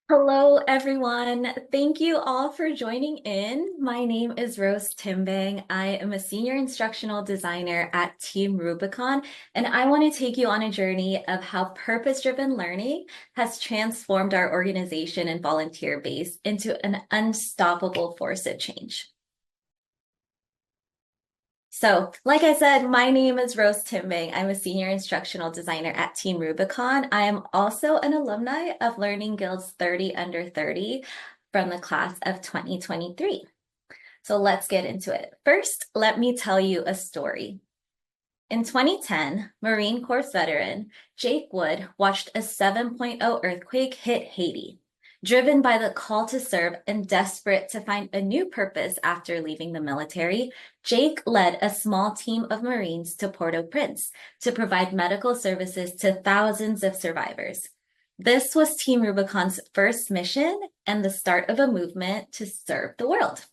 Hello, everyone. Thank you all for joining in. My name is Rose Timbang. I am a senior instructional designer at Team Rubicon, and I want to take you on a journey of how purpose-driven learning has transformed our organization and volunteer base into an unstoppable force of change. So, like I said, my name is Rose Timbang. I'm a senior instructional designer at Team Rubicon. I am also an alumni of Learning Guild's 30 Under 30 from the class of 2023. So let's get into it. First, let me tell you a story. In 2010, Marine Corps veteran Jake Wood watched a 7.0 earthquake hit Haiti. Driven by the call to serve and desperate to find a new purpose after leaving the military, Jake led a small team of Marines to Port-au-Prince to provide medical services to thousands of survivors. This was Team Rubicon's first mission and the start of a movement to serve the world.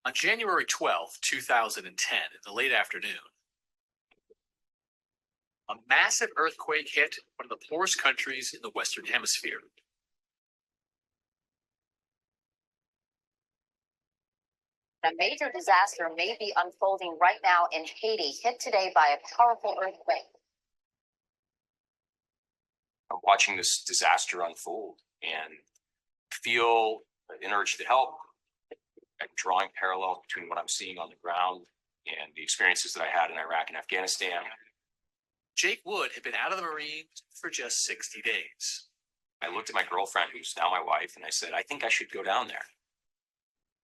On January 12, 2010, in the late afternoon, a massive earthquake hit one of the poorest countries in the Western Hemisphere. A major disaster may be unfolding right now in Haiti, hit today by a powerful earthquake. I'm watching this disaster unfold and feel an urge to help. I'm drawing parallel between what I'm seeing on the ground and the experiences that I had in Iraq and Afghanistan. Jake Wood had been out of the Marines for just 60 days. I looked at my girlfriend, who's now my wife, and I said, I think I should go down there.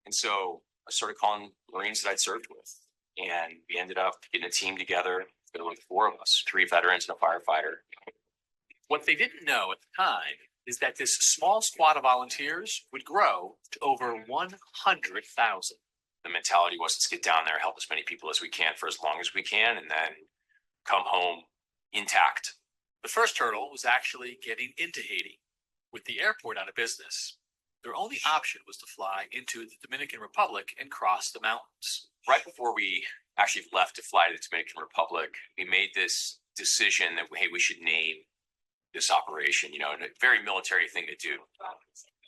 And so I started calling Marines that I'd served with. And we ended up getting a team together. There were 4 of us, 3 veterans and a firefighter. What they didn't know at the time is that this small squad of volunteers would grow to over 100,000. The mentality was, let's get down there, help as many people as we can for as long as we can, and then come home intact. The first hurdle was actually getting into Haiti. With the airport out of business, their only option was to fly into the Dominican Republic and cross the mountains. Right before we actually left to fly to the Dominican Republic, we made this decision that, hey, we should name this operation, a very military thing to do.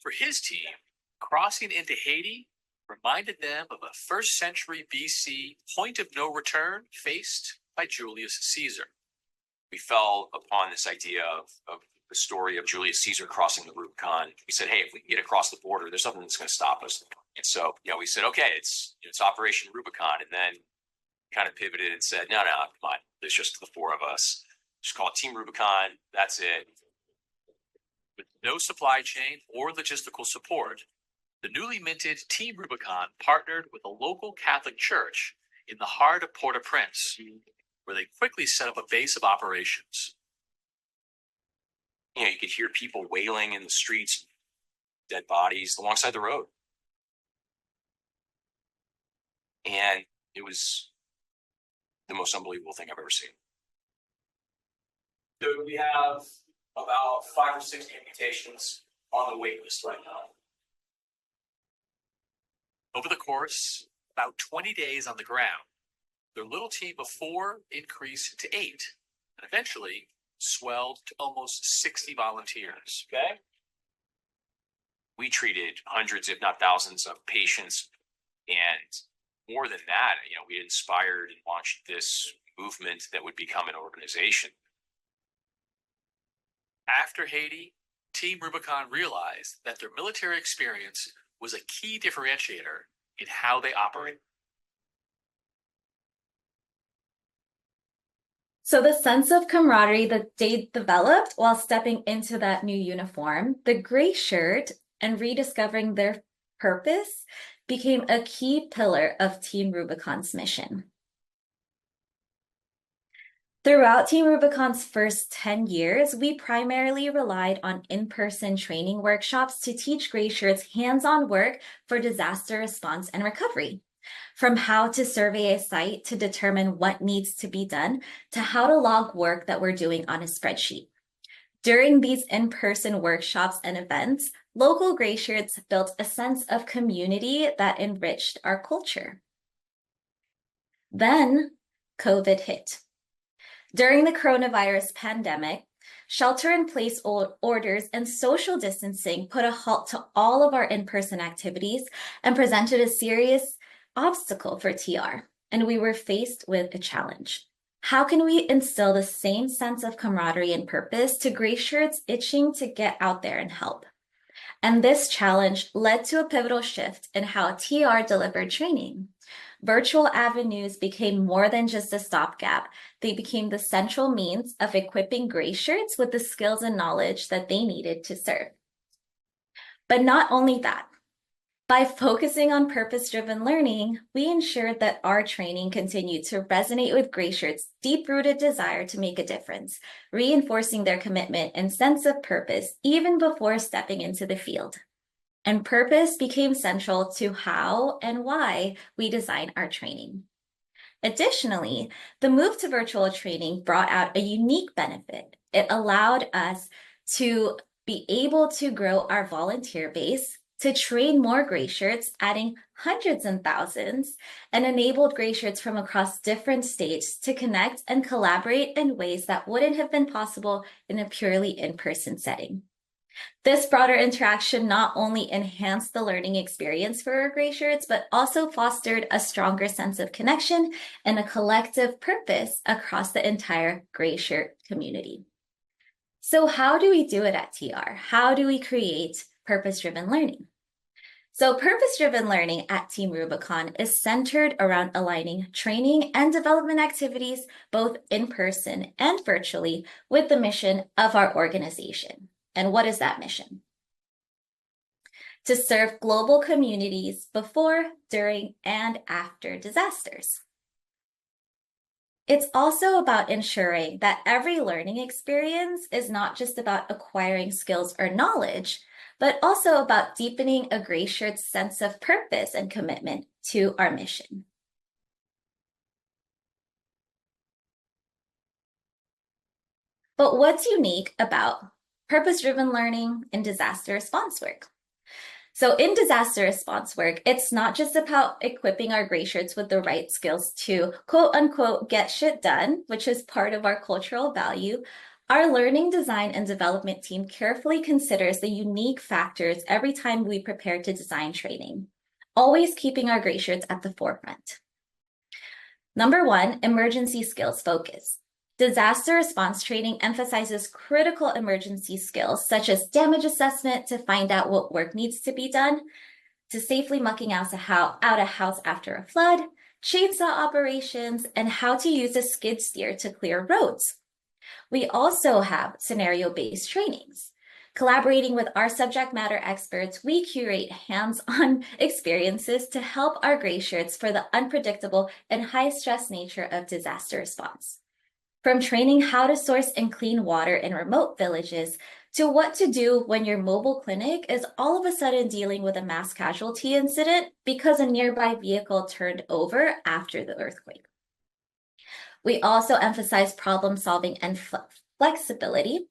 For his team, crossing into Haiti reminded them of a first century BC point of no return faced by Julius Caesar. We fell upon this idea of the story of Julius Caesar crossing the Rubicon. We said, hey, if we can get across the border, there's nothing that's going to stop us. And so, we said, okay, it's Operation Rubicon. And then kind of pivoted and said, no, come on, there's just the 4 of us. Just call it Team Rubicon. That's it. With no supply chain or logistical support, the newly minted Team Rubicon partnered with a local Catholic church in the heart of Port-au-Prince, where they quickly set up a base of operations. You could hear people wailing in the streets, dead bodies alongside the road. And it was the most unbelievable thing I've ever seen. So we have about 5 or 6 amputations on the wait list right now. Over the course, about 20 days on the ground, their little team of 4 increased to 8, and eventually swelled to almost 60 volunteers. Okay. We treated hundreds, if not thousands, of patients. And more than that, we inspired and launched this movement that would become an organization. After Haiti, Team Rubicon realized that their military experience was a key differentiator in how they operate. So the sense of camaraderie that they developed while stepping into that new uniform, the gray shirt, and rediscovering their purpose became a key pillar of Team Rubicon's mission. Throughout Team Rubicon's first 10 years, we primarily relied on in-person training workshops to teach gray shirts hands-on work for disaster response and recovery. From how to survey a site to determine what needs to be done, to how to log work that we're doing on a spreadsheet. During these in-person workshops and events, local gray shirts built a sense of community that enriched our culture. Then COVID hit. During the coronavirus pandemic, Shelter-in-place orders and social distancing put a halt to all of our in-person activities and presented a serious obstacle for TR, and we were faced with a challenge. How can we instill the same sense of camaraderie and purpose to gray shirts itching to get out there and help? And this challenge led to a pivotal shift in how TR delivered training. Virtual avenues became more than just a stopgap. They became the central means of equipping gray shirts with the skills and knowledge that they needed to serve. But not only that, by focusing on purpose-driven learning, we ensured that our training continued to resonate with gray shirts' deep-rooted desire to make a difference, reinforcing their commitment and sense of purpose even before stepping into the field. And purpose became central to how and why we design our training. Additionally, the move to virtual training brought out a unique benefit. It allowed us to be able to grow our volunteer base, to train more gray shirts, adding hundreds and thousands, and enabled gray shirts from across different states to connect and collaborate in ways that wouldn't have been possible in a purely in-person setting. This broader interaction not only enhanced the learning experience for our gray shirts, but also fostered a stronger sense of connection and a collective purpose across the entire gray shirt community. So how do we do it at TR? How do we create purpose-driven learning? So purpose-driven learning at Team Rubicon is centered around aligning training and development activities, both in person and virtually, with the mission of our organization. And what is that mission? To serve global communities before, during, and after disasters. It's also about ensuring that every learning experience is not just about acquiring skills or knowledge, but also about deepening a gray shirt's sense of purpose and commitment to our mission. But what's unique about purpose-driven learning in disaster response work? So in disaster response work, it's not just about equipping our gray shirts with the right skills to quote unquote get shit done, which is part of our cultural value. Our learning design and development team carefully considers the unique factors every time we prepare to design training, always keeping our gray shirts at the forefront. Number one, emergency skills focus. Disaster response training emphasizes critical emergency skills such as damage assessment to find out what work needs to be done, to safely mucking out a house after a flood, chainsaw operations, and how to use a skid steer to clear roads. We also have scenario-based trainings. Collaborating with our subject matter experts, we curate hands-on experiences to help our gray shirts for the unpredictable and high-stress nature of disaster response. From training how to source and clean water in remote villages to what to do when your mobile clinic is all of a sudden dealing with a mass casualty incident because a nearby vehicle turned over after the earthquake. We also emphasize problem solving and flexibility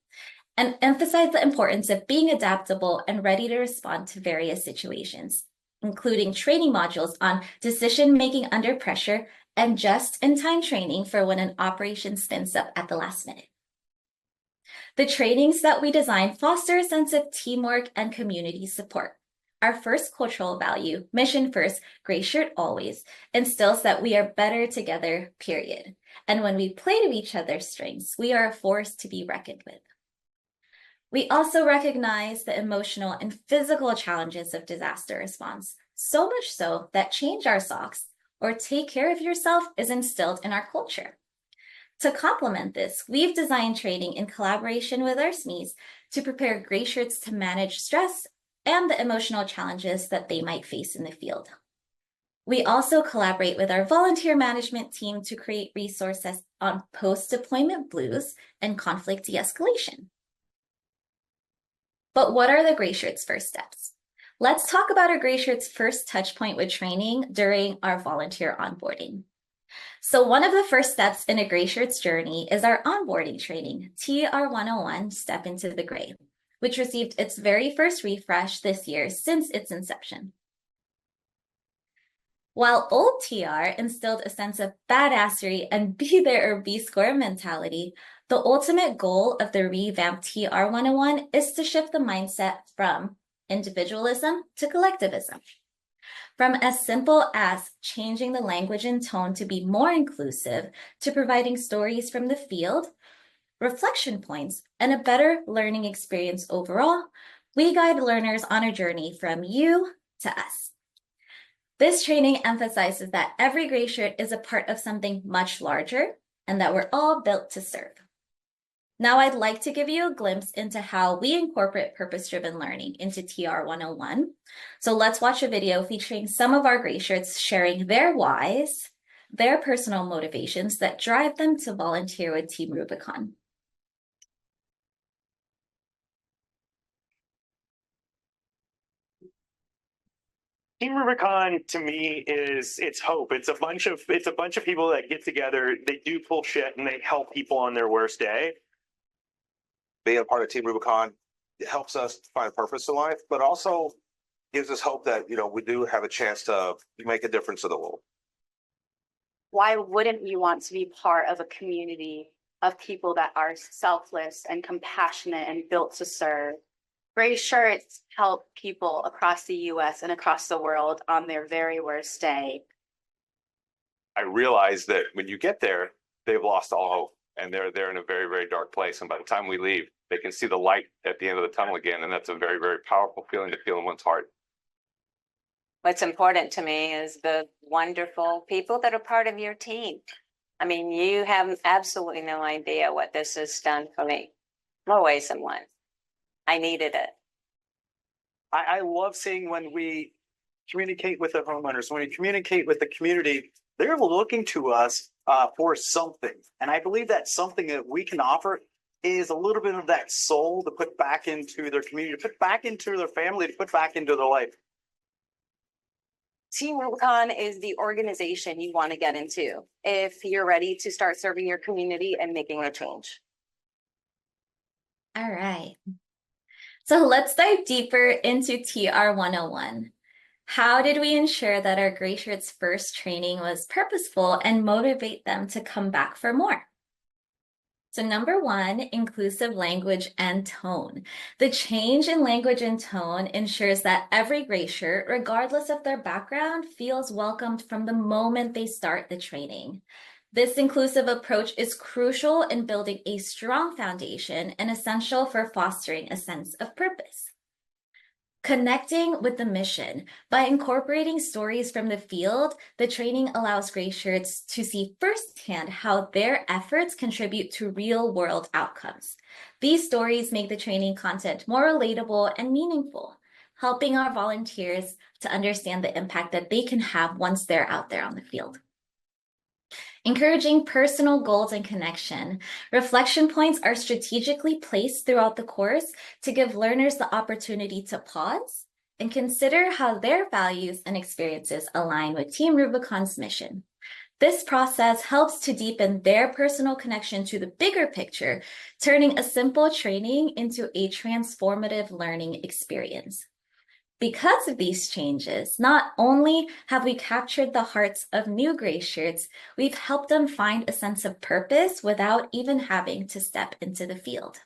and emphasize the importance of being adaptable and ready to respond to various situations, including training modules on decision-making under pressure and just-in-time training for when an operation spins up at the last minute. The trainings that we design foster a sense of teamwork and community support. Our first cultural value, mission first, gray shirt always, instills that we are better together, period. And when we play to each other's strengths, we are a force to be reckoned with. We also recognize the emotional and physical challenges of disaster response, so much so that change our socks or take care of yourself is instilled in our culture. To complement this, we've designed training in collaboration with our SMEs to prepare gray shirts to manage stress and the emotional challenges that they might face in the field. We also collaborate with our volunteer management team to create resources on post-deployment blues and conflict de-escalation. But what are the gray shirts' first steps? Let's talk about our gray shirts' first touch point with training during our volunteer onboarding. So one of the first steps in a gray shirt's journey is our onboarding training, TR 101, Step into the Gray, which received its very first refresh this year since its inception. While old TR instilled a sense of badassery and be there or be square mentality, the ultimate goal of the revamped TR 101 is to shift the mindset from individualism to collectivism. From as simple as changing the language and tone to be more inclusive, to providing stories from the field, reflection points, and a better learning experience overall, we guide learners on a journey from you to us. This training emphasizes that every gray shirt is a part of something much larger and that we're all built to serve. Now I'd like to give you a glimpse into how we incorporate purpose-driven learning into TR 101. So let's watch a video featuring some of our gray shirts sharing their whys, their personal motivations that drive them to volunteer with Team Rubicon. Team Rubicon to me it's hope. It's a bunch of people that get together, they do pull shit and they help people on their worst day. Being a part of Team Rubicon, it helps us find purpose in life, but also gives us hope that, we do have a chance to make a difference in the world. Why wouldn't you want to be part of a community of people that are selfless and compassionate and built to serve? Gray shirts help people across the US and across the world on their very worst day. I realize that when you get there, they've lost all hope and they're in a very, very dark place. And by the time we leave, they can see the light at the end of the tunnel again. And that's a very, very powerful feeling to feel in one's heart. What's important to me is the wonderful people that are part of your team. I mean, you have absolutely no idea what this has done for me. More ways than one. I needed it. I love seeing when we communicate with the homeowners, when we communicate with the community, they're looking to us for something. And I believe that something that we can offer is a little bit of that soul to put back into their community, to put back into their family, to put back into their life. Team Rubicon is the organization you want to get into if you're ready to start serving your community and making a change. All right. So let's dive deeper into TR 101. How did we ensure that our gray shirts' first training was purposeful and motivate them to come back for more? So number one, inclusive language and tone. The change in language and tone ensures that every gray shirt, regardless of their background, feels welcomed from the moment they start the training. This inclusive approach is crucial in building a strong foundation and essential for fostering a sense of purpose. Connecting with the mission. By incorporating stories from the field, the training allows gray shirts to see firsthand how their efforts contribute to real-world outcomes. These stories make the training content more relatable and meaningful, helping our volunteers to understand the impact that they can have once they're out there on the field. Encouraging personal goals and connection. Reflection points are strategically placed throughout the course to give learners the opportunity to pause and consider how their values and experiences align with Team Rubicon's mission. This process helps to deepen their personal connection to the bigger picture, turning a simple training into a transformative learning experience. Because of these changes, not only have we captured the hearts of new gray shirts, we've helped them find a sense of purpose without even having to step into the field.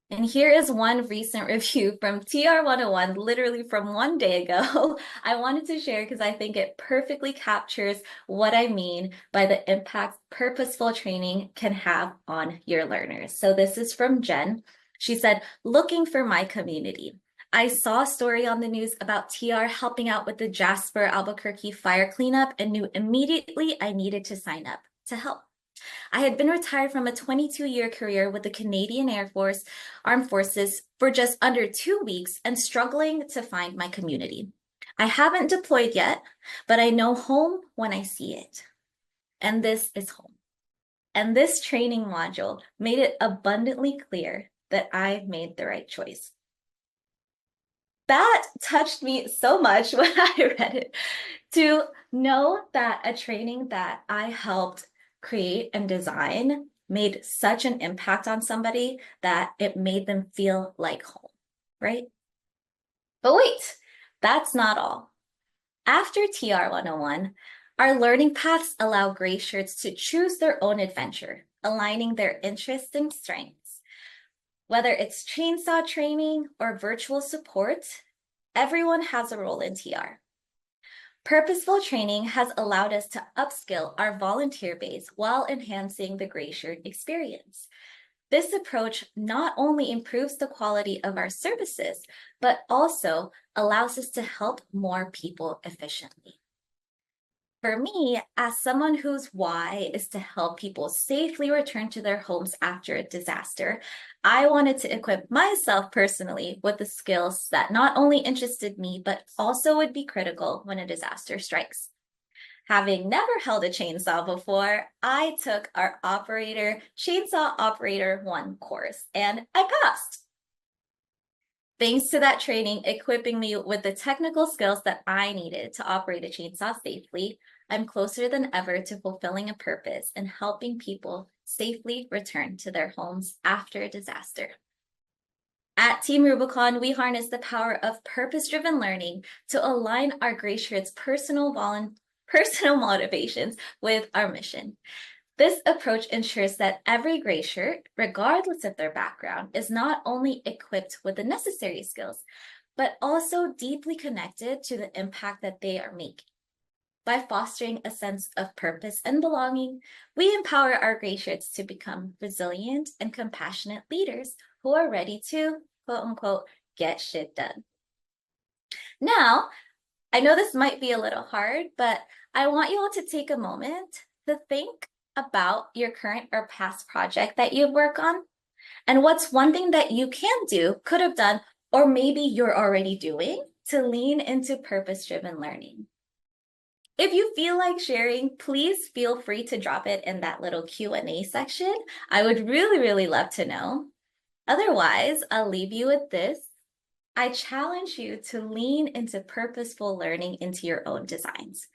And here is one recent review from TR 101, literally from one day ago. I wanted to share because I think it perfectly captures what I mean by the impact purposeful training can have on your learners. So this is from Jen. She said, looking for my community. I saw a story on the news about TR helping out with the Jasper Albuquerque fire cleanup and knew immediately I needed to sign up to help. I had been retired from a 22-year career with the Canadian Air Force Armed Forces for just under 2 weeks and struggling to find my community. I haven't deployed yet, but I know home when I see it. And this is home. And this training module made it abundantly clear that I made the right choice. That touched me so much when I read it, to know that a training that I helped create and design made such an impact on somebody that it made them feel like home, right? But wait, That's not all. After TR 101, our learning paths allow gray shirts to choose their own adventure, aligning their interests and strengths. Whether it's chainsaw training or virtual support, everyone has a role in TR. Purposeful training has allowed us to upskill our volunteer base while enhancing the gray shirt experience. This approach not only improves the quality of our services, but also allows us to help more people efficiently. For me, as someone whose why is to help people safely return to their homes after a disaster, I wanted to equip myself personally with the skills that not only interested me, but also would be critical when a disaster strikes. Having never held a chainsaw before, I took our Chainsaw Operator 1 course, and I passed. Thanks to that training, equipping me with the technical skills that I needed to operate a chainsaw safely, I'm closer than ever to fulfilling a purpose and helping people safely return to their homes after a disaster. At Team Rubicon, we harness the power of purpose-driven learning to align our gray shirts' personal motivations with our mission. This approach ensures that every gray shirt, regardless of their background, is not only equipped with the necessary skills, but also deeply connected to the impact that they are making. By fostering a sense of purpose and belonging, we empower our gray shirts to become resilient and compassionate leaders who are ready to, quote unquote, get shit done. Now, I know this might be a little hard, but I want you all to take a moment to think about your current or past project that you work on, and what's one thing that you can do, could have done, or maybe you're already doing to lean into purpose-driven learning. If you feel like sharing, please feel free to drop it in that little Q&A section. I would really, really love to know. Otherwise, I'll leave you with this. I challenge you to lean into purposeful learning into your own designs.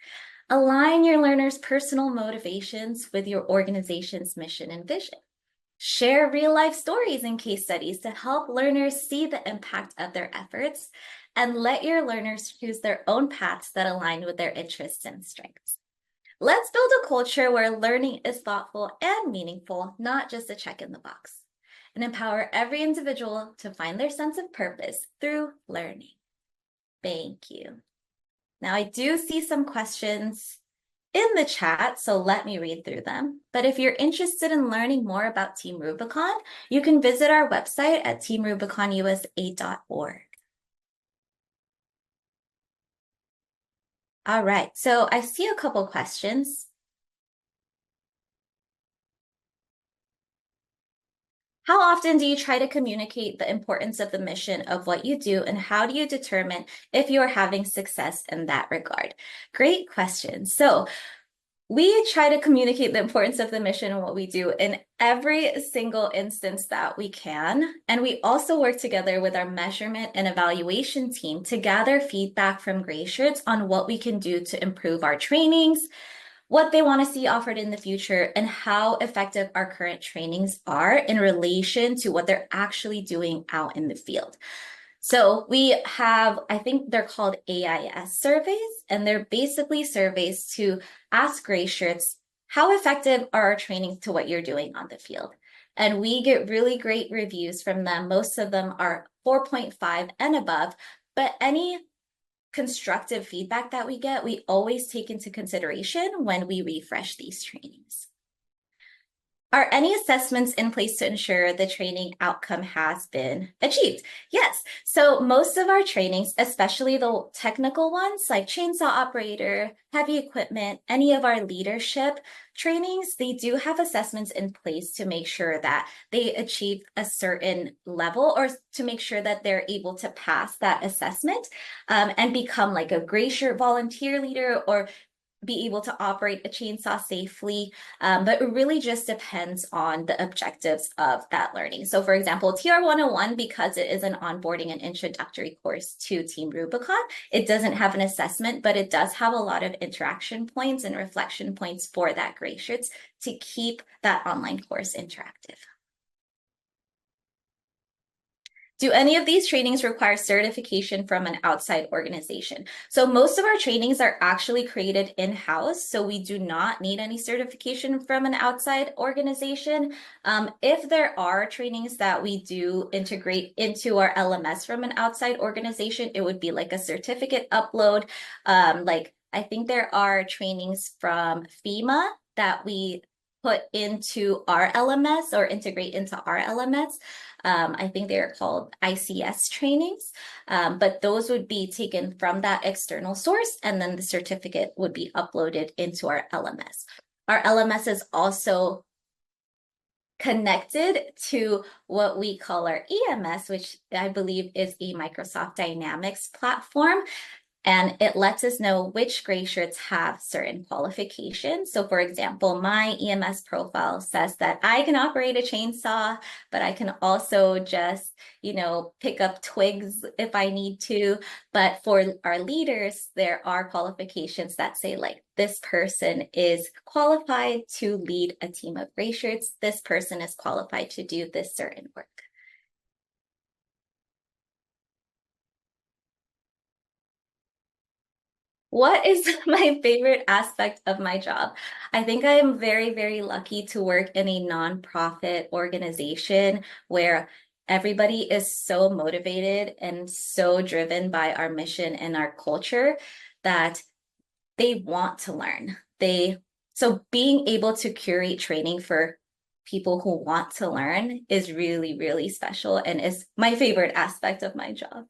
Align your learners' personal motivations with your organization's mission and vision. Share real-life stories and case studies to help learners see the impact of their efforts, and let your learners choose their own paths that align with their interests and strengths. Let's build a culture where learning is thoughtful and meaningful, not just a check in the box, and empower every individual to find their sense of purpose through learning. Thank you. Now, I do see some questions in the chat, so let me read through them. But if you're interested in learning more about Team Rubicon, you can visit our website at teamrubiconusa.org. All right, so I see a couple questions. How often do you try to communicate the importance of the mission of what you do, and how do you determine if you are having success in that regard? Great question. So we try to communicate the importance of the mission and what we do in every single instance that we can. And we also work together with our measurement and evaluation team to gather feedback from gray shirts on what we can do to improve our trainings, what they want to see offered in the future, and how effective our current trainings are in relation to what they're actually doing out in the field. So we have, I think they're called AIS surveys, and they're basically surveys to ask gray shirts, how effective are our trainings to what you're doing on the field? And we get really great reviews from them. Most of them are 4.5 and above, but any constructive feedback that we get, we always take into consideration when we refresh these trainings. Are any assessments in place to ensure the training outcome has been achieved? Yes. So most of our trainings, especially the technical ones like chainsaw operator, heavy equipment, any of our leadership trainings, they do have assessments in place to make sure that they achieve a certain level, or to make sure that they're able to pass that assessment and become like a gray shirt volunteer leader, or be able to operate a chainsaw safely, but it really just depends on the objectives of that learning. So for example, TR 101, because it is an onboarding and introductory course to Team Rubicon, it doesn't have an assessment, but it does have a lot of interaction points and reflection points for that gray shirts to keep that online course interactive. Do any of these trainings require certification from an outside organization? So most of our trainings are actually created in-house, so we do not need any certification from an outside organization. If there are trainings that we do integrate into our LMS from an outside organization, it would be like a certificate upload. Like I think there are trainings from FEMA that we put into our LMS or integrate into our LMS. I think they're called ICS trainings, but those would be taken from that external source, and then the certificate would be uploaded into our LMS. Our LMS is also connected to what we call our EMS, which I believe is a Microsoft Dynamics platform. And it lets us know which gray shirts have certain qualifications. So for example, my EMS profile says that I can operate a chainsaw, but I can also just, pick up twigs if I need to. But for our leaders, there are qualifications that say like, this person is qualified to lead a team of gray shirts. This person is qualified to do this certain work. What is my favorite aspect of my job? I think I am very, very lucky to work in a nonprofit organization where everybody is so motivated and so driven by our mission and our culture that they want to learn. So being able to curate training for people who want to learn is really, really special and is my favorite aspect of my job.